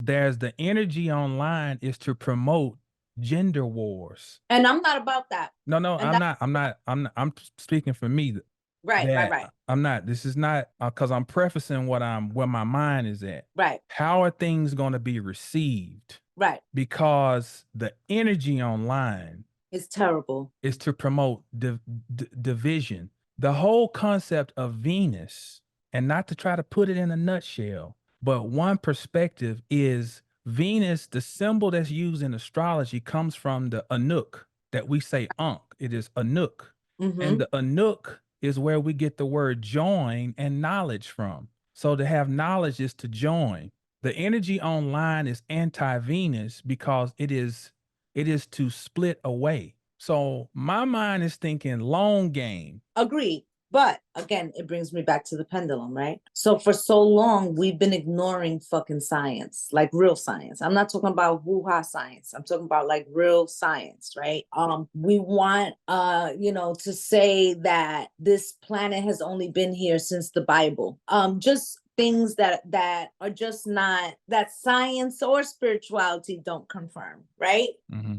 there's the energy online is to promote gender wars. And I'm not about that. No, And that, I'm speaking for me right, right, that right, I'm not, this is not, because I'm prefacing where my mind is at. right, How are things going to be received? right. Because the energy online It's terrible. is to promote division. The whole concept of Venus, and not to try to put it in a nutshell, but one perspective is Venus, the symbol that's used in astrology comes from the Anuk that we say Ankh. It is Anuk. And Mm-hmm. the Anuk is where we get the word join and knowledge from. So to have knowledge is to join. The energy online is anti-Venus because it is to split away. So my mind is thinking long game. Agreed. But again, it brings me back to the pendulum, right? So for so long, we've been ignoring fucking science, like real science. I'm not talking about woo-ha science. I'm talking about like real science, right? We want to say that this planet has only been here since the Bible. Just things that are just not, that science or spirituality don't confirm, right? Mm-hmm.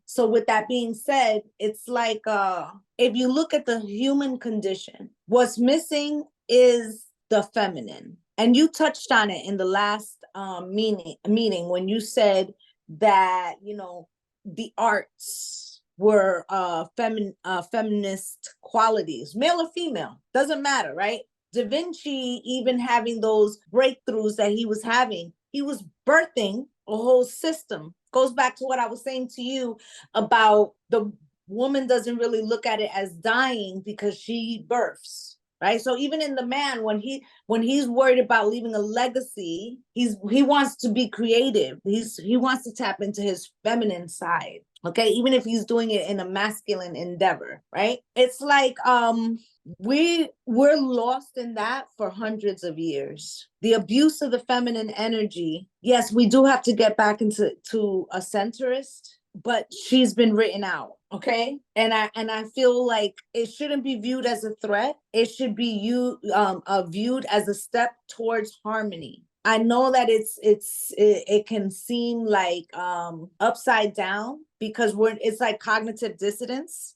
So with that being said, it's like if you look at the human condition, what's missing is the feminine. And you touched on it in the last meeting when you said that, the arts were feminist qualities, male or female, doesn't matter, right? Da Vinci, even having those breakthroughs that he was having, he was birthing a whole system. Goes back to what I was saying to you about the woman doesn't really look at it as dying because she births, right? So even in the man, when he's worried about leaving a legacy, he wants to be creative. He wants to tap into his feminine side. Okay, even if he's doing it in a masculine endeavor, right? It's like we're lost in that for hundreds of years. The abuse of the feminine energy. Yes, we do have to get back into a centrist, but she's been written out. Okay, and I feel like it shouldn't be viewed as a threat. It should be viewed as a step towards harmony. I know that it can seem like upside down because it's like cognitive dissonance.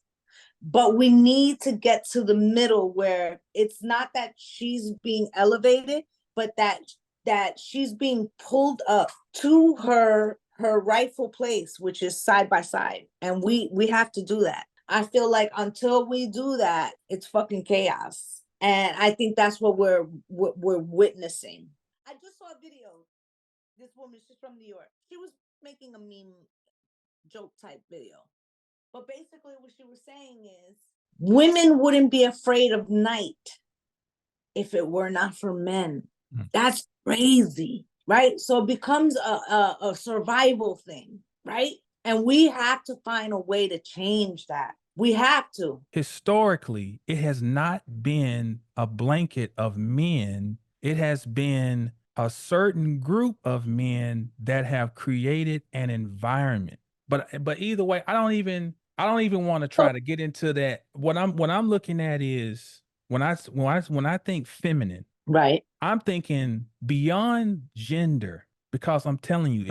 But we need to get to the middle where it's not that she's being elevated, but that she's being pulled up to her rightful place, which is side by side. And we have to do that. I feel like until we do that, it's fucking chaos. And I think that's what we're witnessing. I just saw a video. This woman, she's from New York. She was making a meme joke type video. But basically what she was saying is women wouldn't be afraid of night if it were not for men. That's crazy, right? So it becomes a survival thing, right? And we have to find a way to change that. We have to. Historically, it has not been a blanket of men. It has been a certain group of men that have created an environment. But either way, I don't even want to try to get into that. What I'm looking at is when I think feminine, right? I'm thinking beyond gender, because I'm telling you,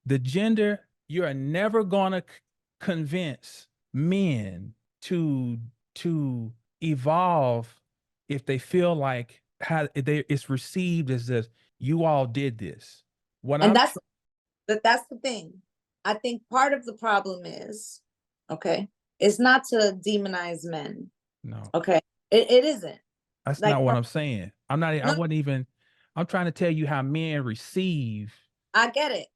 the gender, you are never gonna convince men to evolve if they feel like it's received as this, you all did this. That's the thing. I think part of the problem is, okay, it's not to demonize men. No. Okay. It isn't. That's not what I'm saying. I'm trying to tell you how men receive. I get it.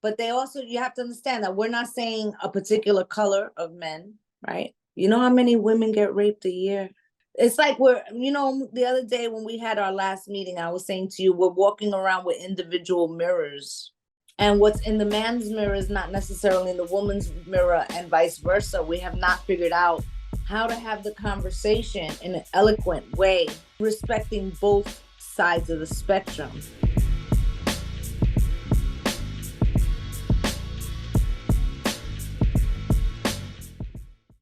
But you have to understand that we're not saying a particular color of men, right? You know how many women get raped a year? It's like the other day when we had our last meeting, I was saying to you, we're walking around with individual mirrors. And what's in the man's mirror is not necessarily in the woman's mirror, and vice versa. We have not figured out how to have the conversation in an eloquent way, respecting both sides of the spectrum.